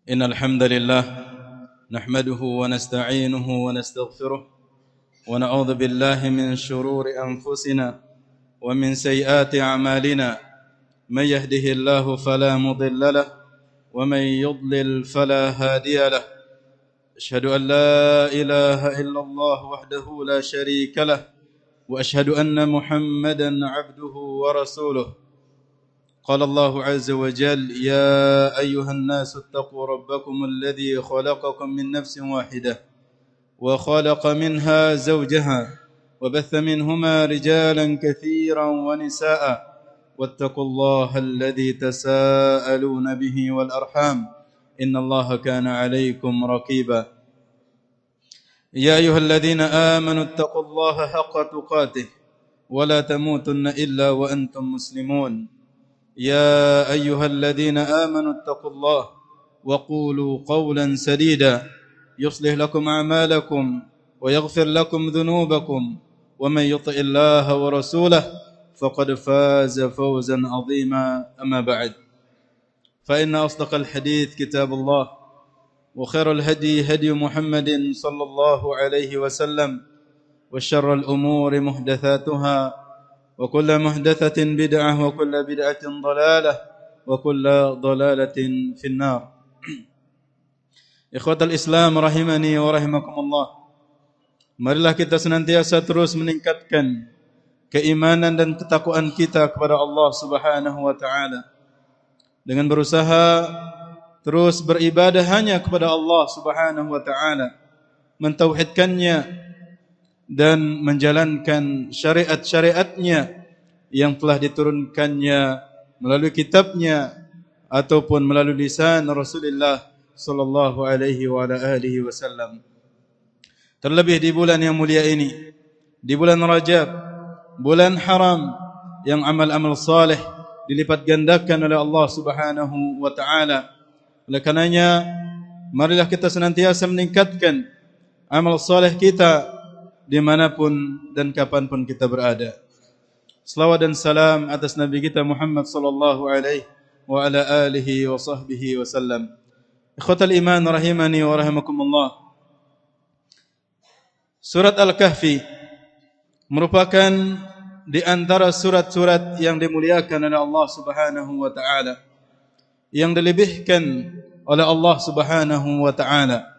إن الحمد لله نحمده ونستعينه ونستغفره ونعوذ بالله من شرور أنفسنا ومن سيئات أعمالنا من يهده الله فلا مضل له ومن يضلل فلا هادي له أشهد أن لا إله إلا الله وحده لا شريك له وأشهد أن محمدا عبده ورسوله قال الله عز وجل يا أيها الناس اتقوا ربكم الذي خلقكم من نفس واحدة وخلق منها زوجها وبث منهما رجالا كثيرا ونساء واتقوا الله الذي تساءلون به والأرحام إن الله كان عليكم رقيبا يا أيها الذين آمنوا اتقوا الله حق تقاته ولا تموتن إلا وأنتم مسلمون يا أيها الذين آمنوا اتقوا الله وقولوا قولا سديدا يصلح لكم أعمالكم ويغفر لكم ذنوبكم ومن يطع الله ورسوله فقد فاز فوزا عظيما أما بعد فإن أصدق الحديث كتاب الله وخير الهدي هدي محمد صلى الله عليه وسلم وشر الأمور محدثاتها وكل محدثة بدعة وكل بدعة ضلالة وكل ضلالة في النار. Ikhwatal Islam rahimani wa rahimakumullah. Marilah kita senantiasa terus meningkatkan keimanan dan ketakwaan kita kepada Allah Subhanahu wa taala dengan berusaha terus beribadah hanya kepada Allah Subhanahu wa taala, mentauhidkannya dan menjalankan syariat-syariatnya yang telah diturunkannya melalui kitabnya ataupun melalui lisan Rasulullah sallallahu alaihi wa ala alihi wasallam. Terlebih di bulan yang mulia ini, di bulan Rajab, bulan haram yang amal-amal saleh dilipat gandakan oleh Allah Subhanahu wa taala. Oleh karenanya, marilah kita senantiasa meningkatkan amal saleh kita dimanapun dan kapanpun kita berada. Salawat dan salam atas Nabi kita Muhammad sallallahu alaihi wa ala alihi wa sahbihi wasallam. Ikhwatal iman rahimani wa rahimakumullah. Surat Al-Kahfi merupakan di antara surat-surat yang dimuliakan oleh Allah Subhanahu wa taala, yang dilebihkan oleh Allah Subhanahu wa taala.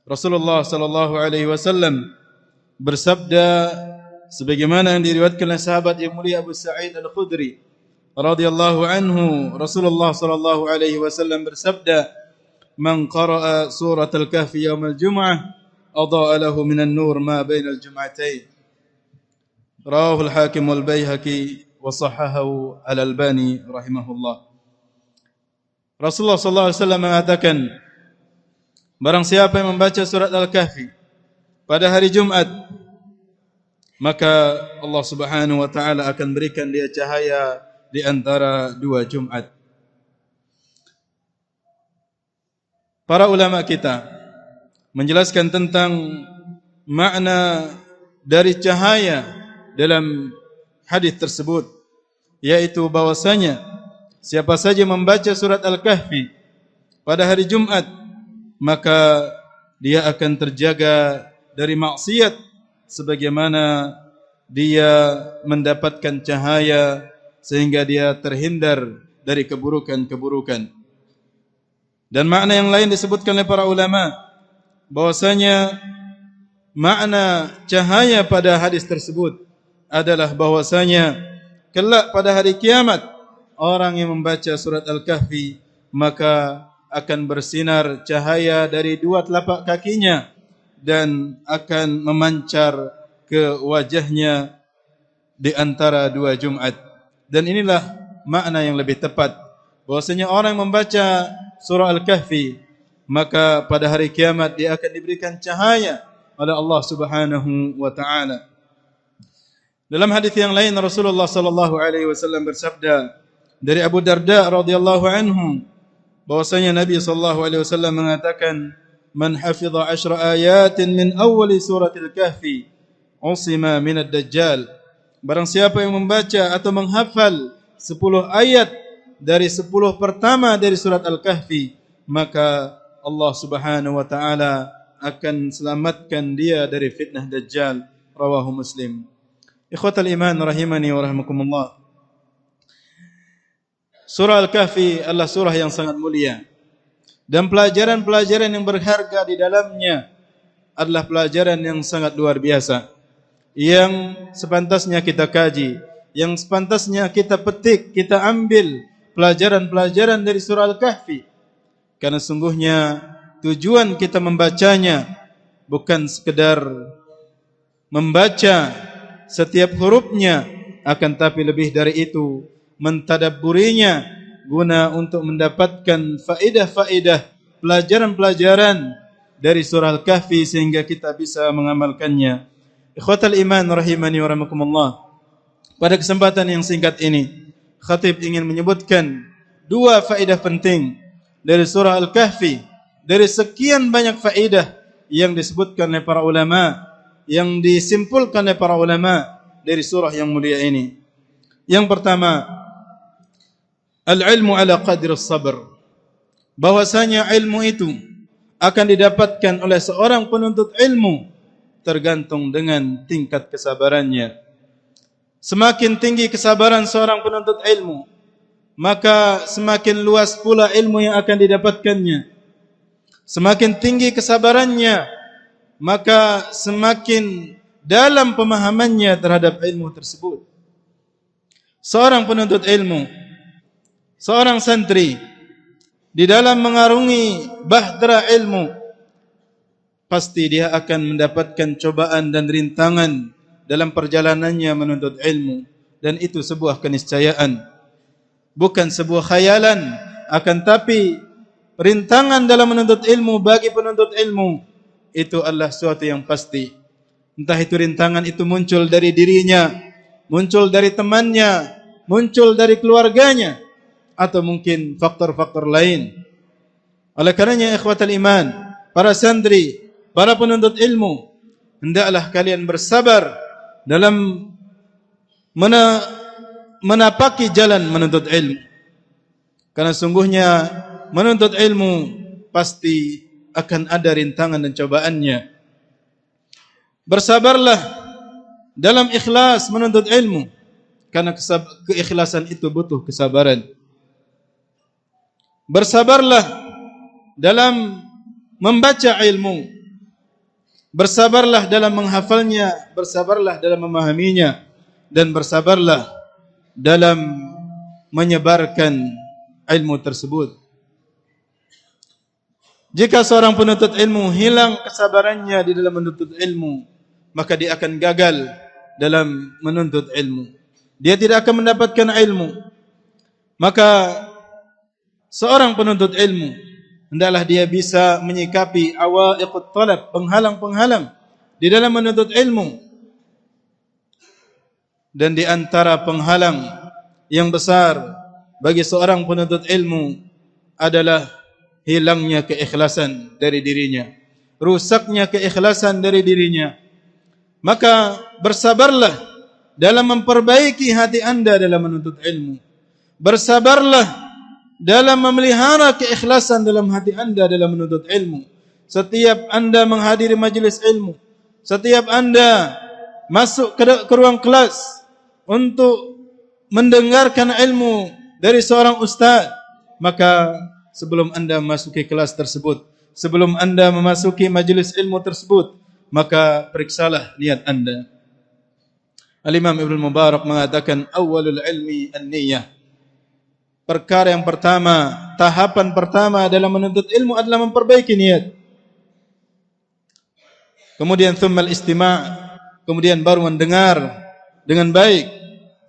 Rasulullah sallallahu alaihi wasallam bersabda sebagaimana yang diriwayatkan oleh sahabat yang mulia Abu Sa'id Al-Khudri radhiyallahu anhu, Rasulullah sallallahu alaihi wasallam bersabda, "Man qara'a surat Al-Kahfi yawm al-jum'ah adha'a lahu min an-nur ma baina al-jum'atayn." Rawahu al-Hakim wal Baihaqi wa sahahahu Al-Albani rahimahullah. Rasulullah sallallahu alaihi wasallam mengatakan, barang siapa yang membaca surat Al-Kahfi pada hari Jumat, maka Allah Subhanahu wa taala akan berikan dia cahaya di antara dua Jumat. Para ulama kita menjelaskan tentang makna dari cahaya dalam hadis tersebut, yaitu bahwasanya siapa saja membaca surat Al-Kahfi pada hari Jumat, maka dia akan terjaga dari maksiat sebagaimana dia mendapatkan cahaya sehingga dia terhindar dari keburukan-keburukan. Dan makna yang lain disebutkan oleh para ulama bahwasanya makna cahaya pada hadis tersebut adalah bahwasanya kelak pada hari kiamat orang yang membaca surat Al-Kahfi maka akan bersinar cahaya dari dua telapak kakinya dan akan memancar ke wajahnya di antara dua Jumat. Dan inilah makna yang lebih tepat, bahwasanya orang yang membaca surah Al-Kahfi maka pada hari kiamat dia akan diberikan cahaya oleh Allah Subhanahu wa taala. Dalam hadis yang lain Rasulullah sallallahu alaihi wasallam bersabda dari Abu Darda radhiyallahu anhu bahwasanya Nabi sallallahu alaihi wasallam mengatakan, "Man hafidha 10 ayatin min awwali suratil Kahfi usima minad dajjal." Barang siapa yang membaca atau menghafal 10 ayat dari 10 pertama dari surat Al-Kahfi, maka Allah Subhanahu wa taala akan selamatkan dia dari fitnah Dajjal. Rawahu Muslim. Ikhwatal iman rahimani wa rahmakumullah. Surah Al-Kahfi adalah surah yang sangat mulia, dan pelajaran-pelajaran yang berharga di dalamnya adalah pelajaran yang sangat luar biasa, yang sepantasnya kita kaji, yang sepantasnya kita petik, kita ambil pelajaran-pelajaran dari surah Al-Kahfi. Karena sungguhnya tujuan kita membacanya bukan sekedar membaca setiap hurufnya, akan tapi lebih dari itu mentadabburinya guna untuk mendapatkan faedah-faedah, pelajaran-pelajaran dari surah Al-Kahfi sehingga kita bisa mengamalkannya. Ikhwatal iman rahimani wa rahmakumullah. Pada kesempatan yang singkat ini, khatib ingin menyebutkan dua faedah penting dari surah Al-Kahfi, dari sekian banyak faedah yang disebutkan oleh para ulama, yang disimpulkan oleh para ulama dari surah yang mulia ini. Yang pertama, al-ilmu ala qadri as-sabr. Bahwasanya ilmu itu akan didapatkan oleh seorang penuntut ilmu tergantung dengan tingkat kesabarannya. Semakin tinggi kesabaran seorang penuntut ilmu, maka semakin luas pula ilmu yang akan didapatkannya. Semakin tinggi kesabarannya, maka semakin dalam pemahamannya terhadap ilmu tersebut. Seorang penuntut ilmu, seorang santri, di dalam mengarungi bahtera ilmu, pasti dia akan mendapatkan cobaan dan rintangan dalam perjalanannya menuntut ilmu, dan itu sebuah keniscayaan, bukan sebuah khayalan. Akan tapi rintangan dalam menuntut ilmu bagi penuntut ilmu itu adalah suatu yang pasti. Entah itu rintangan itu muncul dari dirinya, muncul dari temannya, muncul dari keluarganya, atau mungkin faktor-faktor lain. Oleh karenanya ikhwatal iman, para santri, para penuntut ilmu, hendaklah kalian bersabar dalam menapaki jalan menuntut ilmu. Karena sungguhnya menuntut ilmu pasti akan ada rintangan dan cobaannya. Bersabarlah dalam ikhlas menuntut ilmu, karena keikhlasan itu butuh kesabaran. Bersabarlah dalam membaca ilmu, bersabarlah dalam menghafalnya, bersabarlah dalam memahaminya, dan bersabarlah dalam menyebarkan ilmu tersebut. Jika seorang penuntut ilmu hilang kesabarannya di dalam menuntut ilmu, maka dia akan gagal dalam menuntut ilmu. Dia tidak akan mendapatkan ilmu. Maka seorang penuntut ilmu hendaklah dia bisa menyikapi awaiqut talab, penghalang-penghalang di dalam menuntut ilmu. Dan di antara penghalang yang besar bagi seorang penuntut ilmu adalah hilangnya keikhlasan dari dirinya, rusaknya keikhlasan dari dirinya. Maka bersabarlah dalam memperbaiki hati anda dalam menuntut ilmu. Bersabarlah dalam memelihara keikhlasan dalam hati anda dalam menuntut ilmu. Setiap anda menghadiri majelis ilmu, setiap anda masuk ke ruang kelas untuk mendengarkan ilmu dari seorang ustaz, maka sebelum anda memasuki kelas tersebut, sebelum anda memasuki majelis ilmu tersebut, maka periksalah niat anda. Al-Imam Ibnu Mubarak mengatakan awwalul ilmi an-niyah. Perkara yang pertama, tahapan pertama dalam menuntut ilmu adalah memperbaiki niat. Kemudian thummal istima', kemudian baru mendengar dengan baik.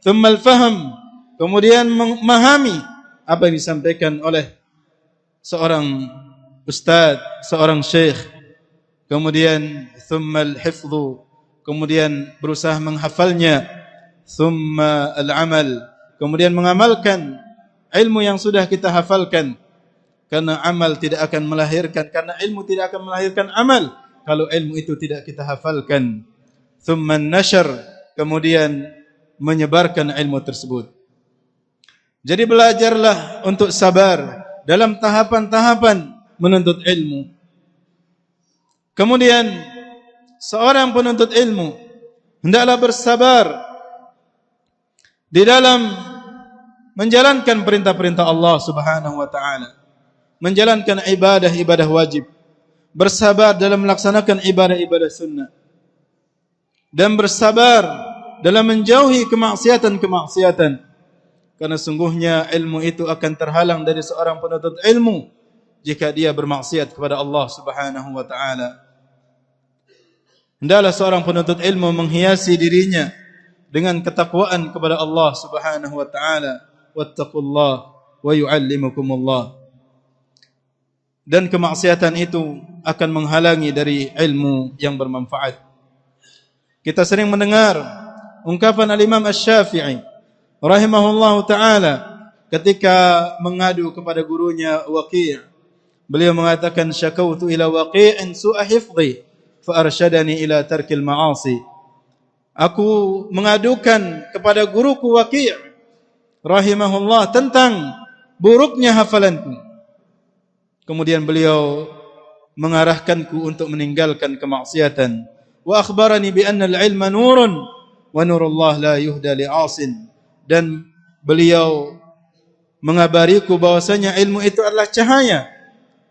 Thummal faham, kemudian memahami apa yang disampaikan oleh seorang ustaz, seorang syekh. Kemudian thummal hifdhu, kemudian berusaha menghafalnya. Thumma al-amal, kemudian mengamalkan ilmu yang sudah kita hafalkan. Karena amal tidak akan melahirkan, karena ilmu tidak akan melahirkan amal kalau ilmu itu tidak kita hafalkan. Thumma an-nashr, kemudian menyebarkan ilmu tersebut. Jadi belajarlah untuk sabar dalam tahapan-tahapan menuntut ilmu. Kemudian seorang penuntut ilmu hendaklah bersabar di dalam menjalankan perintah-perintah Allah Subhanahu wa taala, menjalankan ibadah-ibadah wajib, bersabar dalam melaksanakan ibadah-ibadah sunnah, dan bersabar dalam menjauhi kemaksiatan-kemaksiatan. Karena sungguhnya ilmu itu akan terhalang dari seorang penuntut ilmu jika dia bermaksiat kepada Allah Subhanahu wa taala. Hendaklah seorang penuntut ilmu menghiasi dirinya dengan ketakwaan kepada Allah Subhanahu wa taala. Wattaqullah wa yu'allimukumullah. Dan kemaksiatan itu akan menghalangi dari ilmu yang bermanfaat. Kita sering mendengar ungkapan al-Imam Asy-Syafi'i rahimahullahu taala ketika mengadu kepada gurunya Waqi'. Beliau mengatakan, syakautu ila Waqi'in su'a hifdhi fa arsyadani ila tarkil ma'asi. Aku mengadukan kepada guruku Waqi' rahimahullah tentang buruknya hafalanku. Kemudian beliau mengarahkanku untuk meninggalkan kemaksiatan. Wa akhbarani bi anna al-ilma nurun wa nurullah la yuhda li'asin. Dan beliau mengabariku bahwasanya ilmu itu adalah cahaya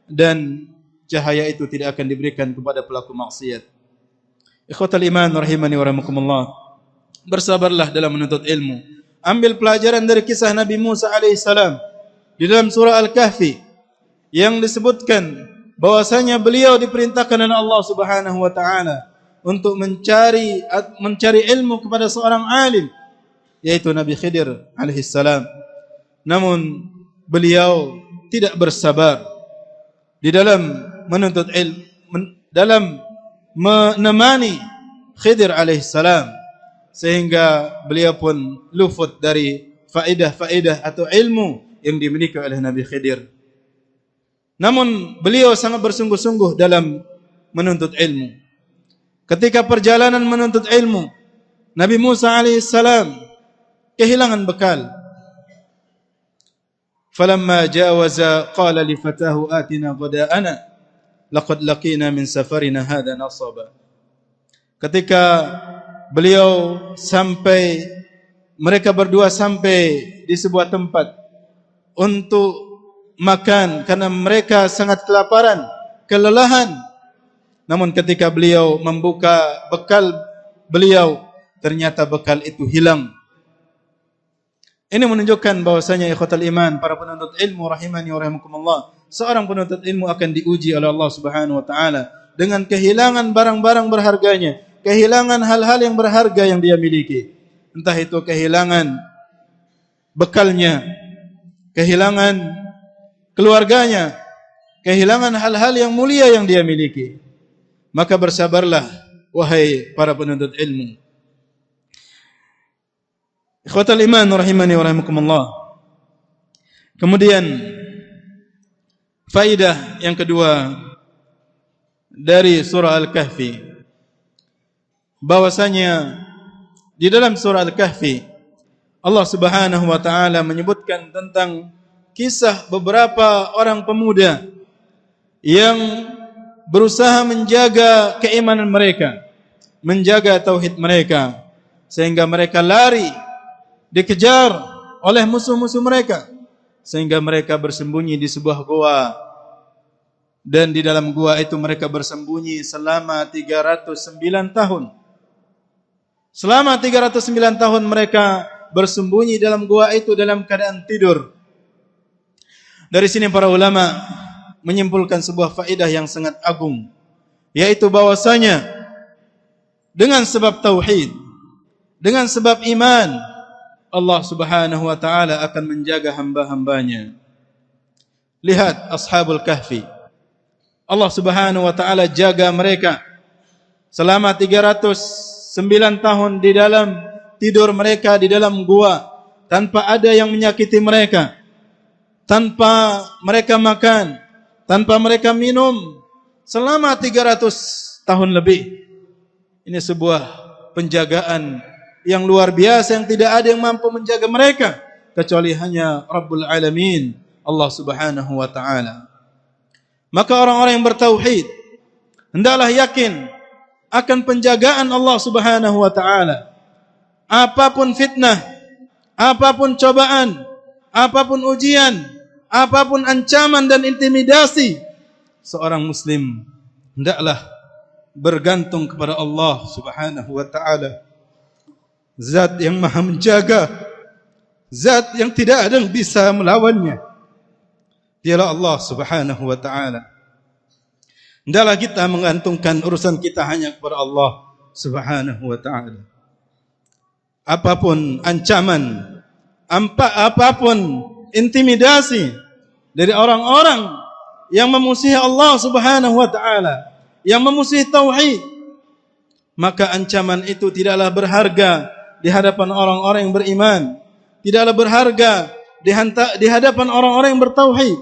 dan cahaya itu tidak akan diberikan kepada pelaku maksiat. Ikhwatal iman rahimani wa rahimakumullah. Bersabarlah dalam menuntut ilmu. Ambil pelajaran dari kisah Nabi Musa alaihissalam di dalam surah Al-Kahfi yang disebutkan bahwasanya beliau diperintahkan oleh Allah Subhanahu wa taala untuk mencari ilmu kepada seorang alim, yaitu Nabi Khidir alaihissalam. Namun beliau tidak bersabar di dalam menuntut ilmu, dalam menemani Khidir alaihissalam, sehingga beliau pun luput dari faedah-faedah atau ilmu yang dimiliki oleh Nabi Khidir. Namun beliau sangat bersungguh-sungguh dalam menuntut ilmu. Ketika perjalanan menuntut ilmu, Nabi Musa alaihissalam kehilangan bekal. Falamma jawaza qala li fatahu atina ghada'ana laqad laqina min safarina hadha nasaba. Ketika beliau sampai, mereka berdua sampai di sebuah tempat untuk makan karena mereka sangat kelaparan, kelelahan. Namun ketika beliau membuka bekal beliau, ternyata bekal itu hilang. Ini menunjukkan bahwasanya ikhwatal iman, para penuntut ilmu rahimani wa rahimakumullah, seorang penuntut ilmu akan diuji oleh Allah Subhanahu wa taala dengan kehilangan barang-barang berharganya, kehilangan hal-hal yang berharga yang dia miliki. Entah itu kehilangan bekalnya, kehilangan keluarganya, kehilangan hal-hal yang mulia yang dia miliki. Maka bersabarlah wahai para penuntut ilmu. Ikhwatal iman rahimani wa rahimakumullah. Kemudian faidah yang kedua dari surah Al-Kahfi, bahwasanya di dalam surah Al-Kahfi Allah Subhanahu wa taala menyebutkan tentang kisah beberapa orang pemuda yang berusaha menjaga keimanan mereka, menjaga tauhid mereka, sehingga mereka lari, dikejar oleh musuh-musuh mereka, sehingga mereka bersembunyi di sebuah gua. Dan di dalam gua itu mereka bersembunyi selama 309 tahun. Selama 309 tahun mereka bersembunyi dalam gua itu dalam keadaan tidur. Dari sini para ulama menyimpulkan sebuah faedah yang sangat agung, yaitu bahwasanya dengan sebab tauhid, dengan sebab iman, Allah Subhanahu wa taala akan menjaga hamba-hambanya. Lihat ashabul kahfi, Allah Subhanahu wa taala jaga mereka selama 309 tahun di dalam tidur mereka di dalam gua, tanpa ada yang menyakiti mereka, tanpa mereka makan, tanpa mereka minum selama 300 tahun lebih. Ini sebuah penjagaan yang luar biasa yang tidak ada yang mampu menjaga mereka kecuali hanya Rabbul Alamin, Allah Subhanahu wa taala. Maka orang-orang yang bertauhid hendaklah yakin akan penjagaan Allah Subhanahu wa taala. Apapun fitnah, apapun cobaan, apapun ujian, apapun ancaman dan intimidasi, seorang muslim hendaklah bergantung kepada Allah Subhanahu wa taala, zat yang maha menjaga, zat yang tidak ada yang bisa melawannya. Dialah Allah Subhanahu wa taala. Hendaklah kita menggantungkan urusan kita hanya kepada Allah Subhanahu wa taala. Apapun ancaman, apapun intimidasi dari orang-orang yang memusuhi Allah Subhanahu wa taala, yang memusuhi tauhid, maka ancaman itu tidaklah berharga di hadapan orang-orang yang beriman, tidaklah berharga di hadapan orang-orang yang bertauhid,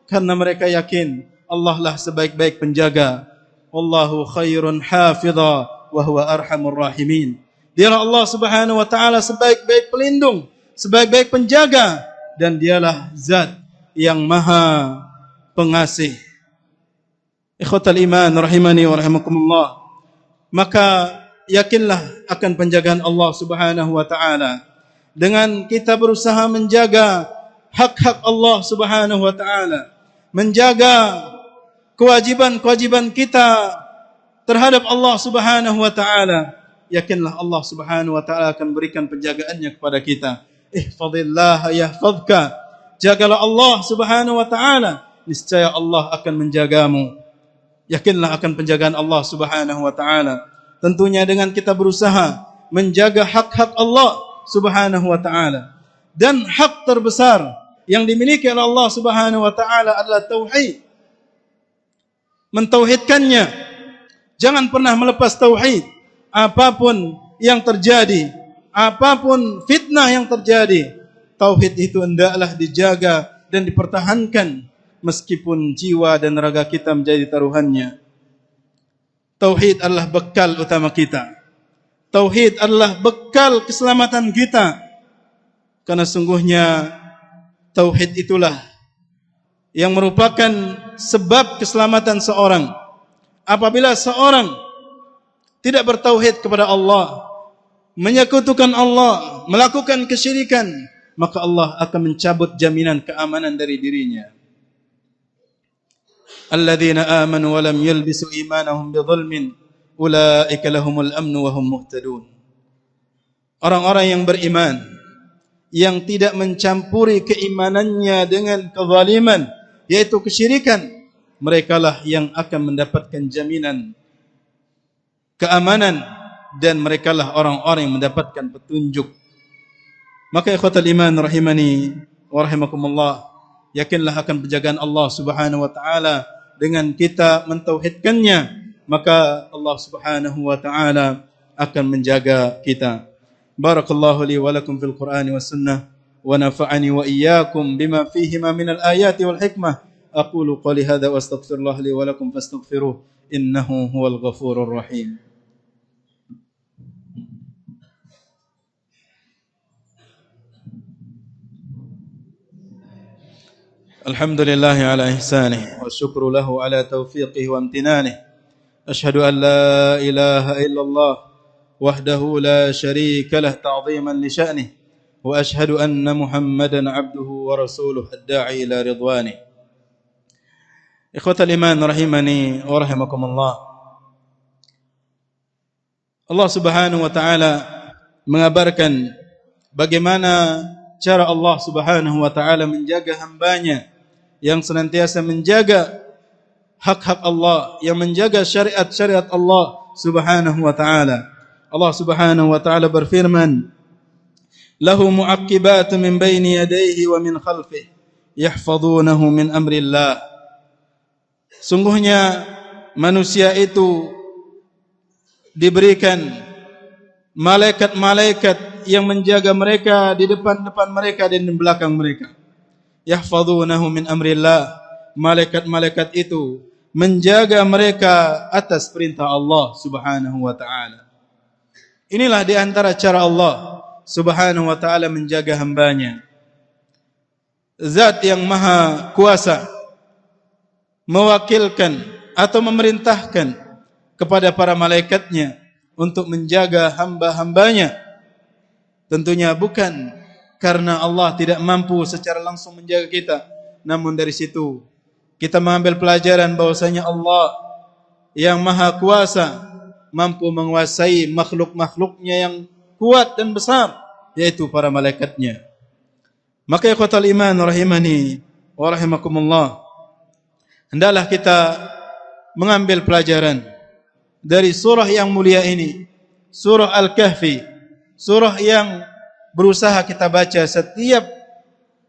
karena mereka yakin Allah lah sebaik-baik penjaga. Wallahu khairun hafidha wa huwa arhamur rahimin. Dialah Allah Subhanahu wa taala sebaik-baik pelindung, sebaik-baik penjaga, dan dialah zat yang maha pengasih. Ikhwatal iman rahimani wa rahimakumullah. Maka yakinlah akan penjagaan Allah Subhanahu wa taala dengan kita berusaha menjaga hak-hak Allah Subhanahu wa taala, menjaga kewajiban-kewajiban kita terhadap Allah Subhanahu wa taala. Yakinlah Allah Subhanahu wa taala akan berikan penjagaannya kepada kita. Ihfazillah yahfazka. Jagalah Allah Subhanahu wa taala, niscaya Allah akan menjagamu. Yakinlah akan penjagaan Allah Subhanahu wa taala. Tentunya dengan kita berusaha menjaga hak-hak Allah Subhanahu wa taala. Dan hak terbesar yang dimiliki oleh Allah Subhanahu wa taala adalah tauhid. Mentauhidkannya. Jangan pernah melepas tauhid. Apapun yang terjadi, apapun fitnah yang terjadi, tauhid itu hendaklah dijaga dan dipertahankan meskipun jiwa dan raga kita menjadi taruhannya. Tauhid adalah bekal utama kita. Tauhid adalah bekal keselamatan kita. Karena sungguhnya tauhid itulah yang merupakan sebab keselamatan seorang. Apabila seorang tidak bertauhid kepada Allah, menyekutukan Allah, melakukan kesyirikan, maka Allah akan mencabut jaminan keamanan dari dirinya. Alladzina amanu wa lam yalbisu imanahum bidzulmin ulaika lahumul amnu wa hum muhtadun. Orang-orang yang beriman yang tidak mencampuri keimanannya dengan kezaliman, yaitu kesyirikan, merekalah yang akan mendapatkan jaminan keamanan, dan merekalah orang-orang yang mendapatkan petunjuk. Maka ikhwatal iman rahimani wa rahimakumullah, yakinlah akan penjagaan Allah Subhanahu wa taala dengan kita mentauhidkannya, maka Allah Subhanahu wa taala akan menjaga kita. Barakallahu li wa lakum fil Qur'ani was sunnah wa nafa'ani wa iyyakum bima fihima minal ayati wal hikmah. Aqulu qali hadza wa astaghfirullah li wa lakum fastaghfiruh innahu huwal ghafurur rahim. Alhamdulillah ala ihsanih wa syukru lahu ala taufiqih wa amtinanih. Ashhadu an la ilaha illallah wahdahu la syarika lah ta'ziman li sya'nih, wa ashhadu anna Muhammadan abduhu wa rasuluh ad-da'i ila ridwanih. Ikhwatal iman rahimani wa rahimakumullah. Allah Subhanahu wa taala mengabarkan bagaimana cara Allah Subhanahu wa taala menjaga hambanya yang senantiasa menjaga hak-hak Allah, yang menjaga syariat-syariat Allah Subhanahu wa taala. Allah Subhanahu wa taala berfirman, "Lahu mu'aqqibatun min baini yadayhi wa min khalfihi yahfazunahu min amrillah." Sungguhnya manusia itu diberikan malaikat-malaikat yang menjaga mereka di depan-depan mereka dan di belakang mereka. Yahfazunahu min amrillah. Malaikat-malaikat itu menjaga mereka atas perintah Allah Subhanahu wa taala. Inilah di antara cara Allah Subhanahu wa taala menjaga hambanya. Zat yang maha kuasa mewakilkan atau memerintahkan kepada para malaikatnya untuk menjaga hamba-hambanya. Tentunya bukan karena Allah tidak mampu secara langsung menjaga kita, namun dari situ kita mengambil pelajaran bahwasanya Allah yang maha kuasa mampu menguasai makhluk-makhluknya yang kuat dan besar, yaitu para malaikatnya. Maka ikhwatal iman rahimani wa rahimakumullah, hendaklah kita mengambil pelajaran dari surah yang mulia ini, surah Al-Kahfi, surah yang berusaha kita baca setiap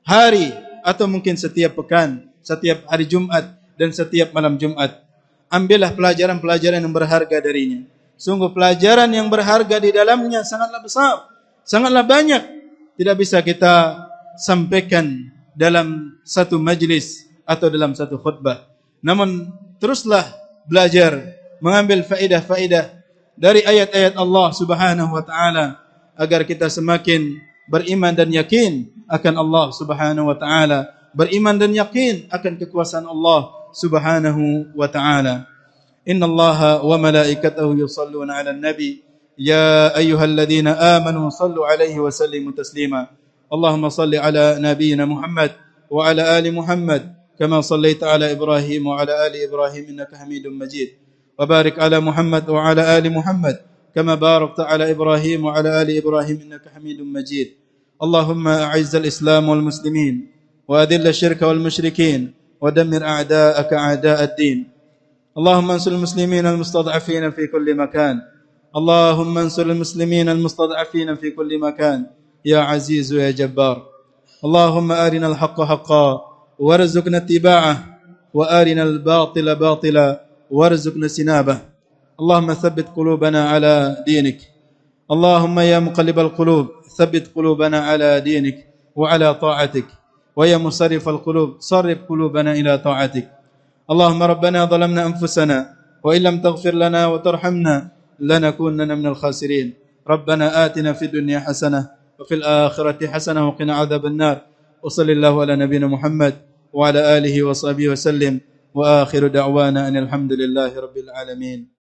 hari atau mungkin setiap pekan, setiap hari Jumat dan setiap malam Jumat. Ambillah pelajaran-pelajaran yang berharga darinya. Sungguh pelajaran yang berharga di dalamnya sangatlah besar, sangatlah banyak. Tidak bisa kita sampaikan dalam satu majlis atau dalam satu khutbah. Namun teruslah belajar, mengambil faedah-faedah dari ayat-ayat Allah Subhanahu wa taala agar kita semakin beriman dan yakin akan Allah Subhanahu wa taala, beriman dan yakin akan kekuasaan Allah Subhanahu wa taala. Innallaha wa malaikatahu yusalluna 'alan nabi ya ayyuhalladzina amanu sallu 'alaihi wa sallimu taslima. Allahumma salli 'ala nabiyyina Muhammad wa 'ala ali Muhammad kama sallaita 'ala Ibrahim wa 'ala ali Ibrahim innaka Hamidum Majid. Wa barik 'ala Muhammad wa 'ala ali Muhammad kama barakta 'ala Ibrahim wa 'ala ali Ibrahim innaka Hamidum Majid. Allahumma a'izz al-islam wal muslimin wa adhill asy-syirka wal musyrikin wa dammir a'da'aka a'da'ad-din. Allahumma ansur al-muslimin al-mustad'afin fi kulli makan. Allahumma ansur al-muslimin al-mustad'afin fi kulli makan ya aziz ya jabbar. Allahumma arina al-haqqa haqqan warzuqna ittiba'ah wa arina al-batila batila warzuqna sinabah. Allahumma thabbit qulubana ala dinik. Allahumma ya muqallibal qulub thabbit qulubana ala dinik wa ala ta'atik. Wa ya musarrifal qulub sarrif qulubana ila ta'atik. Allahumma rabbana zalamna anfusana wa illam taghfir lana wa tarhamna lanakunanna minal khasirin. Rabbana atina fid dunya hasanah wa fil akhirati hasanah wa qina adzaban nar. Wa sallallahu ala nabiyyina Muhammad wa ala alihi wa sahbihi wa sallim. Wa akhiru da'wana anil hamdulillahi rabbil alamin.